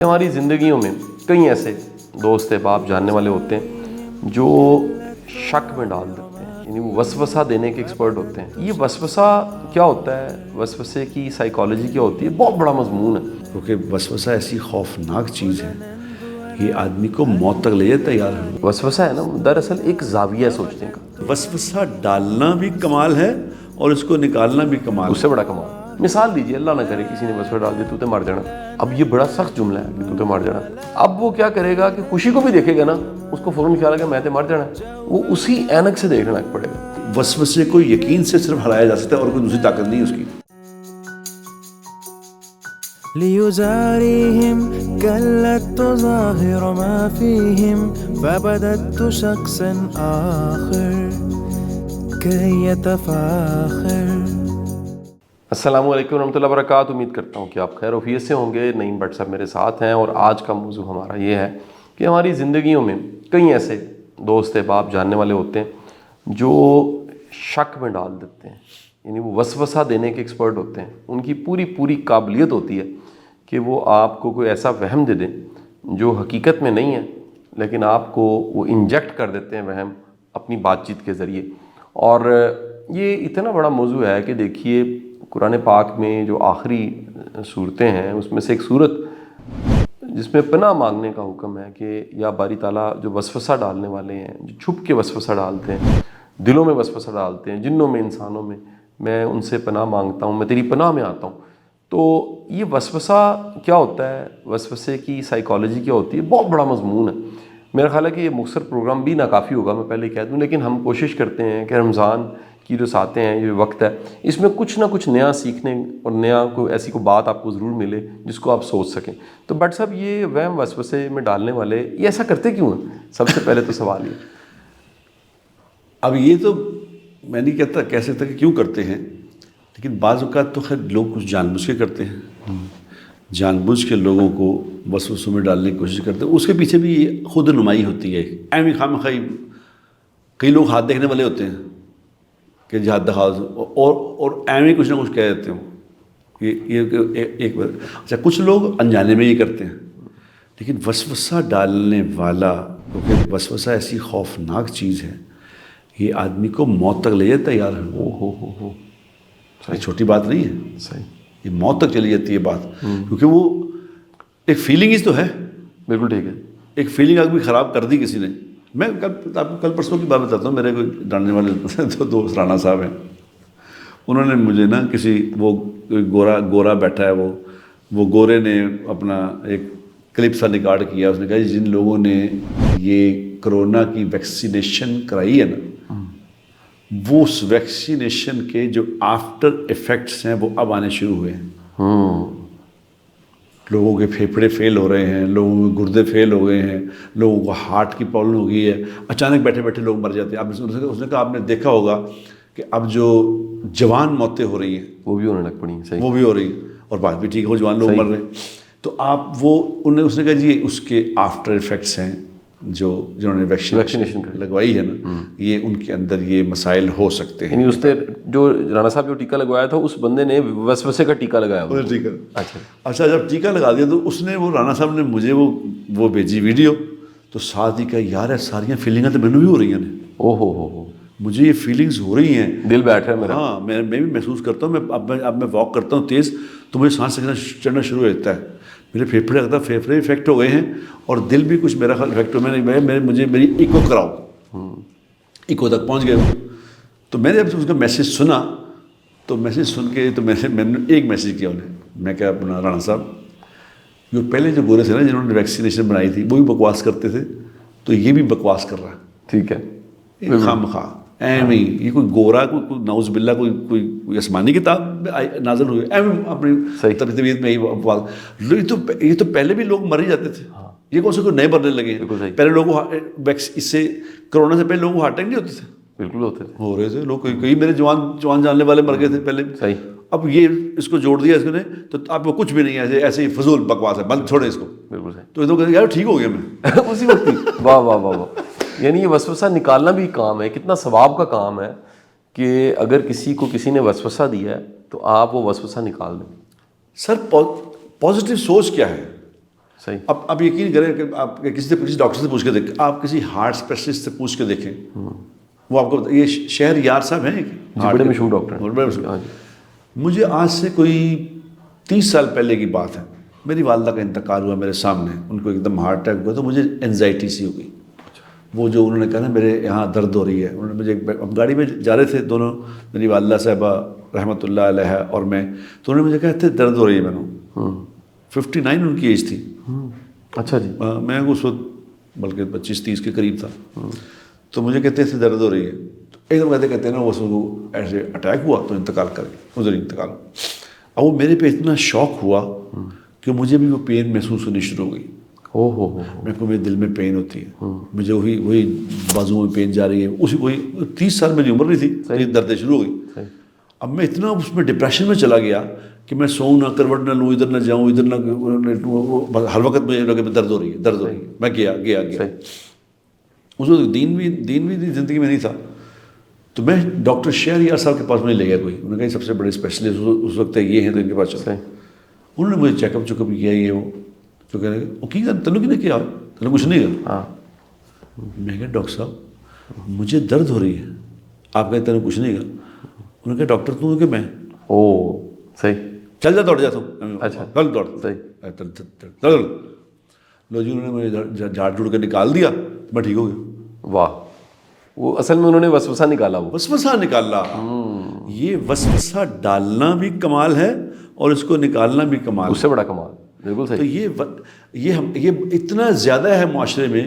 ہماری زندگیوں میں کئی ایسے دوست احباب جاننے والے ہوتے ہیں جو شک میں ڈال دیتے ہیں، یعنی وہ وسوسہ دینے کے ایکسپرٹ ہوتے ہیں۔ یہ وسوسہ کیا ہوتا ہے، وسوسے کی سائیکالوجی کیا ہوتی ہے، بہت بڑا مضمون ہے۔ کیونکہ وسوسہ ایسی خوفناک چیز ہے، یہ آدمی کو موت تک لے جائے تیار ہے۔ وسوسہ ہے نا، دراصل ایک زاویہ ہے سوچنے کا، وسوسہ ڈالنا بھی کمال ہے اور اس کو نکالنا بھی کمال اس سے بڑا کمال۔ مثال دیجیے، اللہ نہ کرے کسی نے وسوسہ ڈال دیا تو تے مر جانا، اب یہ بڑا سخت جملہ ہے کہ تو تے مر جانا۔ اب وہ کیا کرے گا کہ خوشی کو بھی دیکھے گا نا، اس کو فوراً خیال ہے کہ میں تے مر جانا، وہ اسی اینک سے دیکھنا پڑے گا۔ وسوسے کو یقین سے صرف ہرایا جا سکتا ہے اور کوئی دوسری طاقت نہیں اس کی۔ ليزاريهم كلت تظاهر ما فيهم فبدت شخصا آخر كي يتفاخر۔ السلام علیکم ورحمۃ اللہ وبرکاتہ، امید کرتا ہوں کہ آپ خیر وفیت سے ہوں گے۔ نعیم بٹ صاحب میرے ساتھ ہیں اور آج کا موضوع ہمارا یہ ہے کہ ہماری زندگیوں میں کئی ایسے دوست احباب جاننے والے ہوتے ہیں جو شک میں ڈال دیتے ہیں، یعنی وہ وسوسہ دینے کے ایکسپرٹ ہوتے ہیں۔ ان کی پوری قابلیت ہوتی ہے کہ وہ آپ کو کوئی ایسا وہم دے دیں جو حقیقت میں نہیں ہے، لیکن آپ کو وہ انجیکٹ کر دیتے ہیں وہم اپنی بات چیت کے ذریعے۔ اور یہ اتنا بڑا موضوع ہے کہ دیکھیے، قرآن پاک میں جو آخری صورتیں ہیں اس میں سے ایک صورت جس میں پناہ مانگنے کا حکم ہے کہ یا باری تعالیٰ جو وسوسہ ڈالنے والے ہیں، جو چھپ کے وسوسہ ڈالتے ہیں، دلوں میں وسوسہ ڈالتے ہیں، جنوں میں، انسانوں میں ان سے پناہ مانگتا ہوں، میں تیری پناہ میں آتا ہوں۔ تو یہ وسوسہ کیا ہوتا ہے، وسوسے کی سائیکالوجی کیا ہوتی ہے، بہت بڑا مضمون ہے۔ میرا خیال ہے کہ یہ مختصر پروگرام بھی ناکافی ہوگا، میں پہلے کہہ دوں، لیکن ہم کوشش کرتے ہیں کہ رمضان کی جو ساتیں ہیں، یہ وقت ہے، اس میں کچھ نہ کچھ نیا سیکھنے اور نیا کوئی ایسی کوئی بات آپ کو ضرور ملے جس کو آپ سوچ سکیں۔ تو بٹ صاحب، یہ وہم وسوسے میں ڈالنے والے یہ ایسا کرتے کیوں ہیں؟ سب سے پہلے تو سوال یہ۔ اب یہ تو میں نہیں کہہ سکتا کہ کیوں کرتے ہیں، لیکن بعض اوقات تو خیر لوگ کچھ جان بوجھ کے کرتے ہیں، جان بوجھ کے لوگوں کو وسوسوں میں ڈالنے کی کوشش کرتے ہیں۔ اس کے پیچھے بھی خود نمائی ہوتی ہے، اہم خام خواہ کئی لوگ ہاتھ دیکھنے والے ہوتے ہیں کہ جہاد دخواز اور اہم کچھ نہ کچھ کہہ دیتے ہوں۔ یہ ایک بار اچھا، کچھ لوگ انجانے میں یہ کرتے ہیں، لیکن وسوسہ ڈالنے والا، کیونکہ وسوسہ ایسی خوفناک چیز ہے، یہ آدمی کو موت تک لے جائے تیار ہے۔ ہو یہ چھوٹی بات نہیں ہے، صحیح، یہ موت تک چلی جاتی ہے بات، کیونکہ وہ ایک فیلنگ ہی تو ہے۔ بالکل ٹھیک ہے۔ ایک فیلنگ آدمی خراب کر دی کسی نے۔ میں کل پرسوں کی بات بتاتا ہوں، میرے کوئی جاننے والے تو دوست رانا صاحب ہیں، انہوں نے مجھے نا کسی وہ گورا بیٹھا ہے، وہ گورے نے اپنا ایک کلپ سا ریکارڈ کیا، اس نے کہا جن لوگوں نے یہ کرونا کی ویکسینیشن کرائی ہے نا، وہ اس ویکسینیشن کے جو آفٹر ایفیکٹس ہیں وہ اب آنے شروع ہوئے ہیں۔ لوگوں کے پھیپھڑے فیل ہو رہے ہیں، لوگوں کے گردے فیل ہو گئے ہیں، لوگوں کو ہارٹ کی پرابلم ہو گئی ہے، اچانک بیٹھے بیٹھے لوگ مر جاتے ہیں۔ اب اس نے کہا آپ نے دیکھا ہوگا کہ اب جو جوان موتیں ہو رہی ہیں وہ بھی ہونے لگ پڑی ہیں، صحیح، وہ بھی ہو رہی ہیں، اور بات بھی ٹھیک ہے، وہ جوان لوگ مر رہے ہیں۔ تو آپ اس نے کہا جی اس کے آفٹر ایفیکٹس ہیں، جنہوں نے ویکسینیشن لگوائی ہے نا، یہ ان کے اندر یہ مسائل ہو سکتے ہیں۔ یعنی اس نے جو رانا صاحب جو ٹیکہ لگوایا تھا، اس بندے نے وسوسے کا ٹیکہ لگایا ہوا۔ اچھا، جب ٹیکہ لگا دیا تو اس نے، وہ رانا صاحب نے مجھے وہ بھیجی ویڈیو، تو ساتھ ہی کہا یار ساریاں فیلنگاں تو میں بھی ہو رہی ہیں، ہو مجھے یہ فیلنگز ہو رہی ہیں، دل بیٹھ رہا ہے میرا۔ ہاں، میں بھی محسوس کرتا ہوں، اب میں واک کرتا ہوں تیز تو مجھے سانس چڑھنا شروع ہو جاتا ہے، میرے پھیپھڑے افیکٹ ہو گئے ہیں اور دل بھی کچھ میرا خیال افیکٹ ہو، مجھے میری ایکو کراؤ، ایکو تک پہنچ گئے۔ تو میں نے جب اس کا میسیج سنا، تو میسیج سن کے تو میں نے ایک میسیج کیا انہیں، میں کہا اپنا رانا صاحب، جو پہلے جو گورے تھے نا جنہوں نے ویکسینیشن بنائی تھی، وہ بھی بکواس کرتے تھے، تو یہ بھی بکواس کر رہا ہے، ٹھیک ہے، خام خواہ ایم ہی یہ کوئی گورا کوئی نعوذ باللہ کوئی آسمانی کتاب نازل ہوئی ایم اپنی طبیعت میں یہ تو پہلے بھی لوگ مر ہی جاتے تھے، یہ کون سے کوئی نئے مرنے لگے ہیں؟ پہلے لوگوں اس سے کرونا سے پہلے لوگوں کو ہارٹ اٹیک نہیں ہوتے تھے؟ بالکل ہوتے تھے، ہو رہے تھے لوگ، کئی میرے جوان جاننے والے مر گئے تھے پہلے بھی۔ صحیح، اب یہ اس کو جوڑ دیا اس نے، تو آپ کو کچھ بھی نہیں ہے، ایسے ہی فضول بکواس ہے، بند چھوڑے اس کو۔ بالکل صحیح، تو کہتے ہیں یار ٹھیک ہو گیا میں اسی وقت ہی۔ واہ واہ واہ واہ، یعنی یہ وسوسہ نکالنا بھی کام ہے، کتنا ثواب کا کام ہے کہ اگر کسی نے وسوسہ دیا ہے تو آپ وہ وسوسہ نکال دیں۔ سر پازیٹیو سوچ کیا ہے؟ صحیح. اب یقین کریں کہ آپ کسی ڈاکٹر سے پوچھ کے دیکھیں, آپ کسی ہارٹ اسپیشلسٹ سے پوچھ کے دیکھیں, وہ آپ کو یہ شہر یار صاحب ہیں بڑے مشہور ڈاکٹر ہیں. بڑے مشہور. مجھے آج سے کوئی 30 سال پہلے کی بات ہے, میری والدہ کا انتقال ہوا میرے سامنے, ان کو ایک دم ہارٹ اٹیک ہوا, تو مجھے انزائٹی سی ہو گئی. وہ جو انہوں نے کہا نا میرے یہاں درد ہو رہی ہے, انہوں نے مجھے اب گاڑی میں جا رہے تھے دونوں, میری والدہ صاحبہ رحمۃ اللہ علیہ اور میں, تو انہوں نے مجھے کہا تھے درد ہو رہی ہے. میں نے 59 ان کی ایج تھی. اچھا جی. میں اس وقت بلکہ 25-30 کے قریب تھا. تو مجھے کہتے ہیں درد ہو رہی ہے, تو ایک دم کہتے ہیں نا وہ ایسے اٹیک ہوا تو انتقال کر گئے, ادھر انتقال ہوا. اب وہ میرے پہ اتنا شوق ہوا کہ مجھے بھی وہ پین محسوس ہونی شروع ہو گئی. میرے کو میرے دل میں پین ہوتی ہے, مجھے وہی بازو میں پین جا رہی ہے, وہی 30 سال میری عمر نہیں تھی, دردیں شروع ہو گئی. اب میں اتنا اس میں ڈپریشن میں چلا گیا کہ میں سوؤں نہ, کروٹ نہ لوں, ادھر نہ جاؤں, ادھر نہ, ہر وقت مجھے لگے درد ہو رہی ہے. میں گیا اس وقت دین بھی زندگی میں نہیں تھا. تو میں ڈاکٹر شہریار صاحب کے پاس مجھے لے گیا کوئی, انہوں نے کہا سب سے بڑے اسپیشلسٹ اس وقت یہ ہیں, تو ان کے پاس چلتے ہیں. انہوں نے مجھے چیک اپ کیا, یہ وہ تو کہہ رہے وہ کی تینوں کی نے کیا, تینوں کچھ نہیں کیا. میں کہا ڈاکٹر صاحب مجھے درد ہو رہی ہے, آپ کہتے تینوں کچھ نہیں کیا. انہوں نے کہا ڈاکٹر تم کہ میں صحیح چل جا دوڑ جاتا ہوں. اچھا کل دوڑ صحیح. لو جی, انہوں نے مجھے جھاڑ جھوڑ کے نکال دیا, میں ٹھیک ہو گیا. واہ, وہ اصل میں انہوں نے وسوسہ نکالا. وسوسہ نکالا. یہ وسوسہ ڈالنا بھی کمال ہے اور اس کو نکالنا بھی کمال, اس سے بڑا کمال. بالکل صحیح. تو یہ اتنا زیادہ ہے معاشرے میں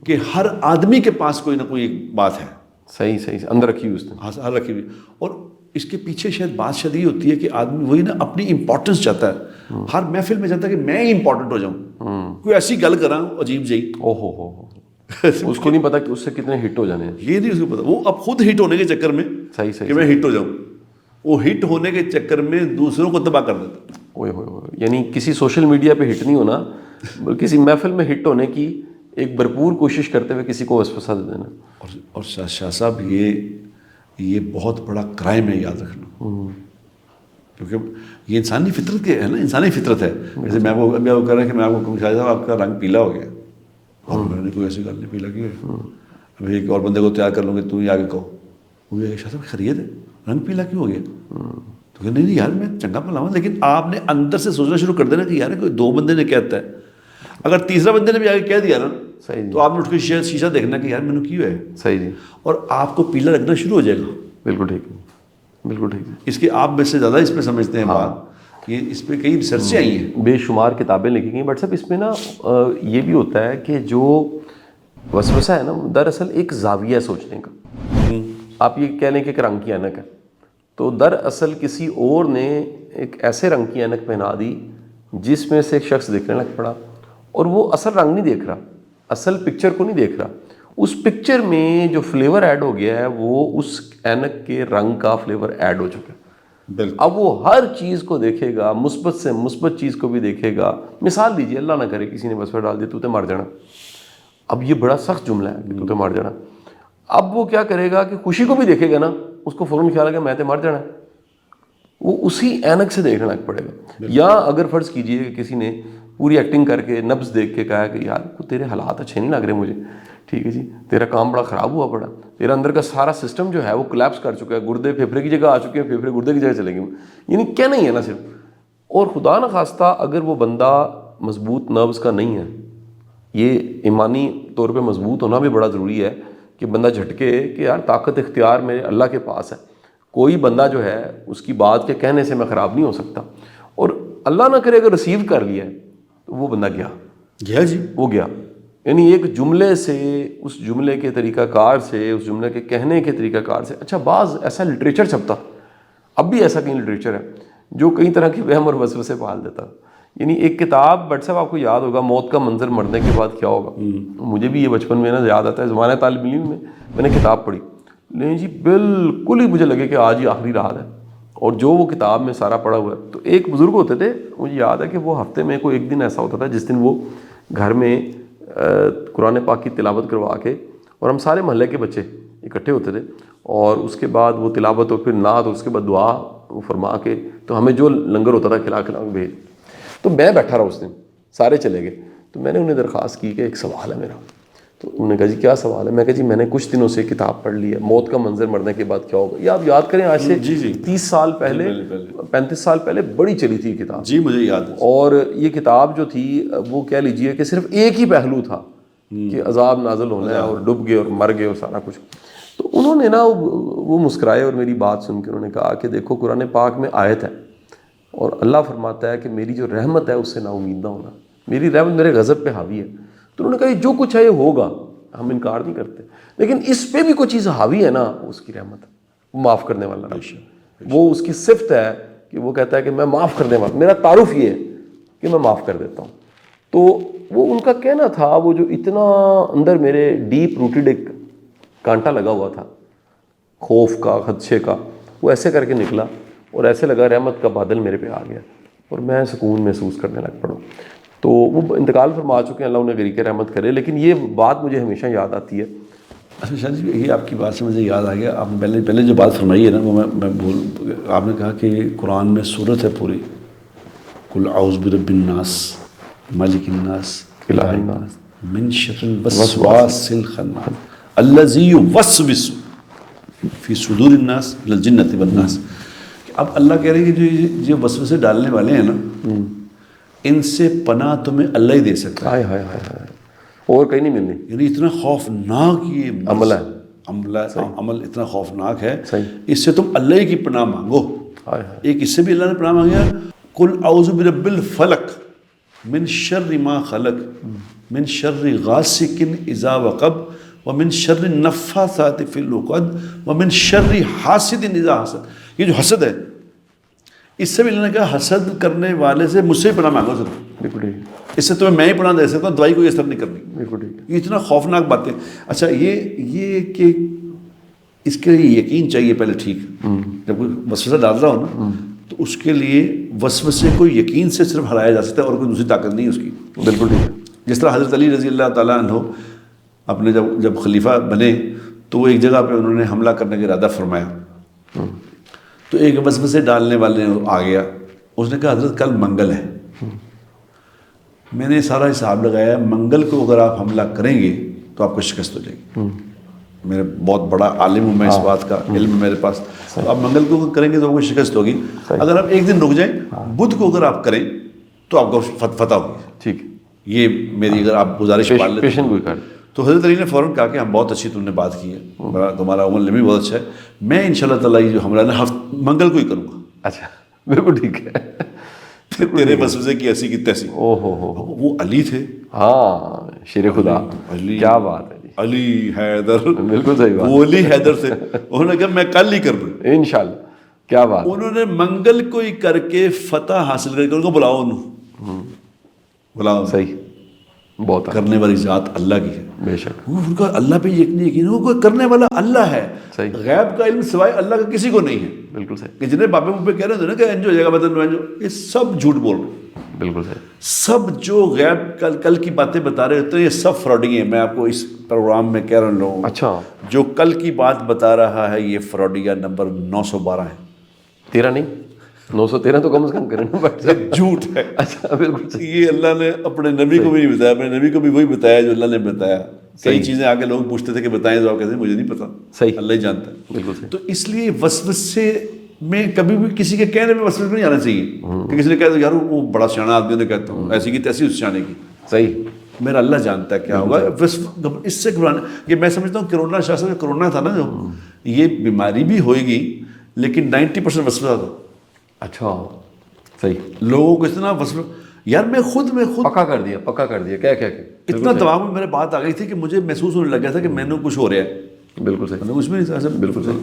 کہ ہر آدمی کے پاس کوئی نہ کوئی ایک بات ہے. صحیح اندر رکھی ہوئی اس نے. ہاں رکھی ہوئی. اور اس کے پیچھے شاید بات شاید یہ ہوتی ہے کہ آدمی وہی نا اپنی امپورٹنس چاہتا ہے, ہر محفل میں چاہتا ہے کہ میں ہی امپورٹنٹ ہو جاؤں, کوئی ایسی گل کراں عجیب جہی. اس کو نہیں پتا کہ اس سے کتنے ہٹ ہو جانے ہیں. یہ نہیں اس کو پتا, وہ اب خود ہٹ ہونے کے چکر میں کہ میں ہٹ ہو جاؤں, وہ ہٹ ہونے کے چکر میں دوسروں کو تباہ کر دیتا. یعنی کسی سوشل میڈیا پہ ہٹ نہیں ہونا, کسی محفل میں ہٹ ہونے کی ایک بھرپور کوشش کرتے ہوئے کسی کو وسوسہ دے دینا. اور شاہ صاحب یہ بہت بڑا کرائم ہے, یاد رکھنا, کیونکہ یہ انسانی فطرت کے ہے نا, انسانی فطرت ہے. جیسے میں وہ کہہ رہا کہ میں آپ کو شاہ صاحب آپ کا رنگ پیلا ہو گیا, اور میں نے کوئی ایسی گل نہیں, پیلا کیوں ہے. ابھی ایک اور بندے کو تیار کر لوں گے, تم ہی آگے کہو, وہ شاہ صاحب خیریت ہے, رنگ پیلا کیوں ہو گیا. تو کہ نہیں یار میں چنگا بھلا ہوں, لیکن آپ نے اندر سے سوچنا شروع کر دینا کہ یار کوئی 2 بندے نے کہتا ہے, اگر تیسرا بندے نے بھی آگے کہہ دیا نا, تو آپ نے اٹھ کے شیشہ دیکھنا کہ یار میں نے کیوں ہے. صحیح جی. اور آپ کو پیلا لگنا شروع ہو جائے گا. بالکل ٹھیک ہے, بالکل ٹھیک ہے. اس کے آپ میں سے زیادہ اس پہ سمجھتے ہیں بات, یہ اس پہ کئی ریسرچیں آئی ہیں, بے شمار کتابیں لکھی گئی. بٹ صاحب اس میں نا یہ بھی ہوتا ہے کہ جو وسوسہ ہے نا, دراصل ایک زاویہ سوچنے کا. آپ یہ کہہ لیں کہ ایک رنگ کی اینک ہے, تو دراصل کسی اور نے ایک ایسے رنگ کی اینک پہنا دی جس میں سے ایک شخص دیکھنے لگ پڑا, اور وہ اصل رنگ نہیں دیکھ رہا, اصل پکچر کو نہیں دیکھ رہا. اس پکچر میں جو فلیور ایڈ ہو گیا ہے وہ اس اینک کے رنگ کا فلیور ایڈ ہو چکا ہے. اب وہ ہر چیز کو دیکھے گا, مثبت سے مثبت چیز کو بھی دیکھے گا. مثال دیجیے, اللہ نہ کرے کسی نے وسوسہ ڈال دیا تو تے مر جانا. اب یہ بڑا سخت جملہ ہے کہ تو تے مر جانا. اب وہ کیا کرے گا کہ خوشی کو بھی دیکھے گا نا, اس کو فوراً خیال ہے کہ میں تے مر جانا, وہ اسی اینک سے دیکھنے لگ پڑے گا. یا اگر فرض کیجئے کہ کسی نے پوری ایکٹنگ کر کے نبض دیکھ کے کہا کہ یار تیرے حالات اچھے نہیں لگ رہے مجھے, ٹھیک ہے جی, تیرا کام بڑا خراب ہوا پڑا, تیرا اندر کا سارا سسٹم جو ہے وہ کولیپس کر چکا ہے, گردے پھیپھڑے کی جگہ آ چکے ہیں, پھیپھڑے گردے کی جگہ چلے گئے. یعنی کہنا ہی ہے نا صرف. اور خدا نخواستہ اگر وہ بندہ مضبوط نروس کا نہیں ہے, یہ ایمانی طور پہ مضبوط ہونا بھی بڑا ضروری ہے کہ بندہ جھٹکے کہ یار طاقت اختیار میرے اللہ کے پاس ہے, کوئی بندہ جو ہے اس کی بات کے کہنے سے میں خراب نہیں ہو سکتا. اور اللہ نہ کرے اگر ریسیو کر لیا ہے تو وہ بندہ گیا جی, وہ گیا. یعنی ایک جملے سے, اس جملے کے طریقہ کار سے, اس جملے کے کہنے کے طریقہ کار سے. اچھا, بعض ایسا لٹریچر چھپتا, اب بھی ایسا کہیں لٹریچر ہے جو کئی طرح کے وہم اور وسوسے پال دیتا. یعنی ایک کتاب بٹ صاحب آپ کو یاد ہوگا, موت کا منظر مرنے کے بعد کیا ہوگا. مجھے بھی یہ بچپن میں نا یاد آتا ہے, زمانہ طالب علم میں نے کتاب پڑھی, نہیں جی بالکل ہی مجھے لگے کہ آج ہی آخری رات ہے, اور جو وہ کتاب میں سارا پڑھا ہوا ہے. تو ایک بزرگ ہوتے تھے, مجھے یاد ہے کہ وہ ہفتے میں کوئی ایک دن ایسا ہوتا تھا جس دن وہ گھر میں قرآن پاک کی تلاوت کروا کے, اور ہم سارے محلے کے بچے اکٹھے ہوتے تھے, اور اس کے بعد وہ تلاوت اور پھر نعت اور اس کے بعد دعا فرما کے تو ہمیں جو لنگر ہوتا تھا کھلا کے بھیج. تو میں بیٹھا رہا اس دن, سارے چلے گئے, تو میں نے انہیں درخواست کی کہ ایک سوال ہے میرا. تو انہوں نے کہا جی کیا سوال ہے؟ میں کہا جی میں نے کچھ دنوں سے کتاب پڑھ لی ہے موت کا منظر مرنے کے بعد کیا ہوگا. یہ آپ یاد کریں آج سے 30 سال پہلے 35 سال پہلے بڑی چلی تھی کتاب. جی مجھے یاد ہے. اور یہ کتاب جو تھی وہ کہہ لیجئے کہ صرف ایک ہی پہلو تھا کہ عذاب نازل ہونا ہے اور ڈوب گئے اور مر گئے اور سارا کچھ. تو انہوں نے نا وہ مسکرائے اور میری بات سن کے انہوں نے کہا کہ دیکھو قرآن پاک میں آیت ہے اور اللہ فرماتا ہے کہ میری جو رحمت ہے اس سے نا امید نہ ہونا, میری رحمت میرے غضب پہ حاوی ہے. تو انہوں نے کہا جو کچھ ہے یہ ہوگا, ہم انکار نہیں کرتے, لیکن اس پہ بھی کوئی چیز حاوی ہے نا, اس کی رحمت وہ معاف کرنے والا رب, وہ اس کی صفت ہے کہ وہ کہتا ہے کہ میں معاف کرنے والا, میرا تعارف یہ ہے کہ میں معاف کر دیتا ہوں. تو وہ ان کا کہنا تھا, وہ جو اتنا اندر میرے ڈیپ روٹیڈ ایک کانٹا لگا ہوا تھا خوف کا, خدشے کا, وہ ایسے کر کے نکلا اور ایسے لگا رحمت کا بادل میرے پہ آ گیا اور میں سکون محسوس کرنے لگ پڑا. تو وہ انتقال فرما چکے ہیں, اللہ انہیں غریق رحمت کرے, لیکن یہ بات مجھے ہمیشہ یاد آتی ہے. اچھا شاہ جی, یہ آپ کی بات سے مجھے یاد آ گیا, آپ نے پہلے جو بات فرمائی ہے نا وہ میں آپ نے کہا کہ قرآن میں صورت ہے پوری, قل اعوذ برب الناس مالک الناس الہ الناس من شر الوسواس الخناس الذی یوسوس فی صدور الناس من الجنۃ والناس. اب اللہ کہہ رہے ہیں کہ جو وسوسے ڈالنے والے ہیں نا, ان سے پناہ تمہیں اللہ ہی دے سکتا ہے. ہائے ہائے ہائے, اور کہیں نہیں ملنی. یعنی اتنا خوفناک یہ عمل ہے, عمل اتنا خوفناک ہے, صحیح. اس سے تم اللہ ہی کی پناہ مانگو. ایک اس سے بھی اللہ نے پناہ مانگا, قل اعوذ برب الفلق من شر ما خلق من شر غاسق اذا وقب ومن شر النفاثات فی العقد ومن شر حاسد اذا حسد. یہ جو حسد ہے اس سے بھی اللہ نے کہا حسد کرنے والے سے مجھ سے پناہ مانگو. بالکل ٹھیک, اس سے تمہیں میں ہی پناہ دے سکتا ہوں, دوائی کوئی اثر نہیں کرنی. بالکل ٹھیک. یہ اتنا خوفناک باتیں. اچھا یہ کہ اس کے لیے یقین چاہیے پہلے. ٹھیک, جب کوئی وسوسہ ڈال رہا ہو نا تو اس کے لیے وسوسے کو یقین سے صرف ہرایا جا سکتا ہے اور کوئی دوسری طاقت نہیں اس کی. بالکل ٹھیک. جس طرح حضرت علی رضی اللہ تعالیٰ عنہ اپنے جب خلیفہ بنے تو وہ ایک جگہ پہ انہوں نے حملہ کرنے کا ارادہ فرمایا, تو ایک وسوسے ڈالنے والے آ گیا, اس نے کہا حضرت کل منگل ہے. میں نے سارا حساب لگایا, منگل کو اگر آپ حملہ کریں گے تو آپ کو شکست ہو جائے گی. میں بہت بڑا عالم ہوں, میں اس بات کا علم میرے پاس. تو آپ منگل کو کریں گے تو آپ کو شکست ہوگی. اگر آپ ایک دن رک جائیں, بدھ کو اگر آپ کریں تو آپ کو فتح ہوگی. ٹھیک, یہ میری اگر آپ گزارش پال لیں. پیشن کوئی کر. تو حضرت علی نے فوراً کہا کہ ہم بہت اچھی تم نے بات کی ہے, تمہارا عمل بھی بہت اچھا ہے, میں انشاءاللہ تعالیٰ یہ جو حملہ ہے منگل کو ہی کروں گا. اچھا, بالکل ٹھیک ہے. تیرے وسوسے کی ایسی کی تیسی. او ہو, وہ علی تھے. ہاں, شیر خدا, علی, کیا بات ہے جی. علی حیدر, بالکل صحیح بات. وہ علی حیدر تھے. انہوں نے کہا میں کل ہی کر دوں انشاءاللہ. کیا بات. انہوں نے منگل کو ہی کر کے فتح حاصل کر کے ان کو بلاؤ, بلاؤ. صحیح, بہت کرنے والی ذات اللہ کی ہے. بے شک. ان کا اللہ پہ یقین, وہ کرنے والا اللہ ہے. صحیح. غیب کا علم سوائے اللہ کا کسی کو نہیں ہے. بالکل صحیح. کہ جنہیں باپے پہ کہہ رہے تھے نا کہ انجو ہو جائے گا بدن انجو, یہ سب جھوٹ بول رہے ہیں. بالکل صحیح. سب جو غیب کل کی باتیں بتا رہے ہوتے ہیں یہ سب فراڈنگ ہیں. میں آپ کو اس پروگرام میں کہہ رہا ہوں, اچھا, جو کل کی بات بتا رہا ہے یہ فراڈیا نمبر 912 ہے. 13 نہیں, 913 تو کم از کم کریں نا. جھوٹ ہے. اچھا, بالکل. یہ اللہ نے اپنے نبی کو بھی نہیں بتایا, اپنے نبی کو بھی وہی بتایا جو اللہ نے بتایا. کئی چیزیں آگے لوگ پوچھتے تھے کہ بتائیں, تو آپ کہتے ہیں مجھے نہیں پتا. صحیح, اللہ ہی جانتا ہے. بالکل صحیح. تو اس لیے وسوسے میں کبھی بھی کسی کے کہنے میں وسوسے نہیں آنا چاہیے کہ کسی نے کہا یار وہ بڑا سیاح آدمی نے کہتا ہوں ایسی کی تیسی اس سیانے کی. صحیح. میرا اللہ جانتا ہے کیا ہوگا. اس سے گھبرانا, یہ میں سمجھتا ہوں کرونا شاہ صاحب کرونا تھا نا, جو یہ بیماری بھی ہوئے گی لیکن 90% وسوسہ تھا. اچھا, صحیح. لوگوں کو اتنا وسوسہ, یار میں خود پکا کر دیا کیا اتنا دماغ میں میرے بات آ گئی تھی کہ مجھے محسوس ہونے لگ گیا تھا کہ میں نے کچھ ہو رہا ہے. بالکل صحیح. کچھ بھی نہیں تھا. بالکل صحیح.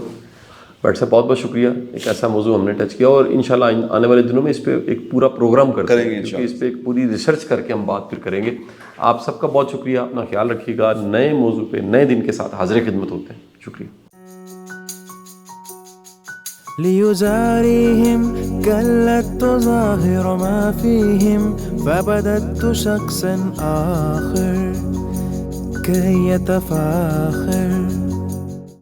بٹ صاحب بہت بہت شکریہ, ایک ایسا موضوع ہم نے ٹچ کیا اور انشاءاللہ آنے والے دنوں میں اس پہ ایک پورا پروگرام کریں گے, کیونکہ اس پہ ایک پوری ریسرچ کر کے ہم بات پھر کریں گے. آپ سب کا بہت شکریہ, اپنا خیال رکھیے گا. نئے موضوع پہ نئے دن کے ساتھ حاضر خدمت ہوتے ہیں. شکریہ. ليزاريهم كلت تظاهر ما فيهم فبدت شخصا آخر كي يتفاخر